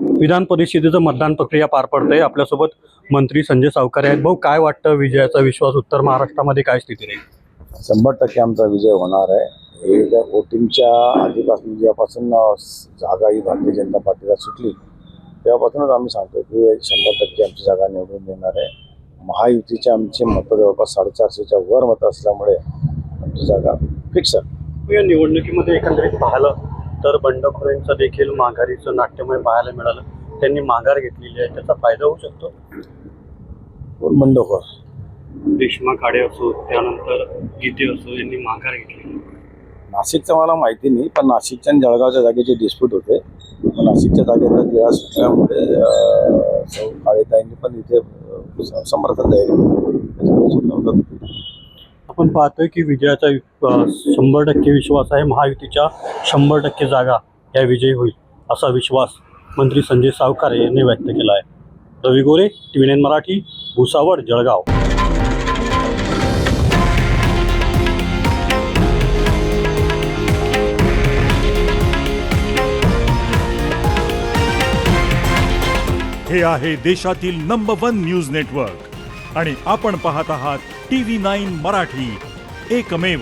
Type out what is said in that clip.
विधान परिषदेचं मतदान प्रक्रिया पार पडते। आपल्यासोबत मंत्री संजय सावकारे आहेत। भाऊ, काय वाटतं, विजयाचा विश्वास उत्तर महाराष्ट्रामध्ये काय स्थिती राहील? 100% आमचा विजय होणार आहे। हे जर वोटिंगच्या आधीपासून जेव्हापासून जागा ही भारतीय जनता पार्टीला सुटली तेव्हापासूनच आम्ही सांगतो की 100% आमची जागा निवडून येणार आहे। महायुतीच्या आमची मतं जवळपास 450च्या वर मतं असल्यामुळे आमची जागा फिक्स आहे। या निवडणुकीमध्ये एकंदरीत पाहिलं तर बंडखोरांचं देखील माघारीचं नाट्यमय पाहायला मिळालं। त्यांनी माघार घेतलेली आहे, त्याचा फायदा होऊ शकतो? कोण बंडखोर? रेश्मा काळे असो, त्यानंतर गीते असो, यांनी माघार घेतली। नाशिकचं मला माहिती नाही, पण नाशिकच्या आणि जळगावच्या जागेचे डिस्प्यूट होते। नाशिकच्या जागेचा तिळा सुटल्यामुळे काळेताईंनी पण इथे समर्थन द्यायला। आपण पाहतोय की विजयाचा 100% विश्वास आहे। महायुतीच्या 100% जागा या विजयी होईल असा विश्वास मंत्री संजय सावकारे यांनी व्यक्त केला आहे। रवी गोरे, TV9 मराठी, भुसावळ, जळगाव। हे आहे देशातील नंबर 1 न्यूज नेटवर्क आणि आपण पाहत आहात TV9 मराठी, एकमेव।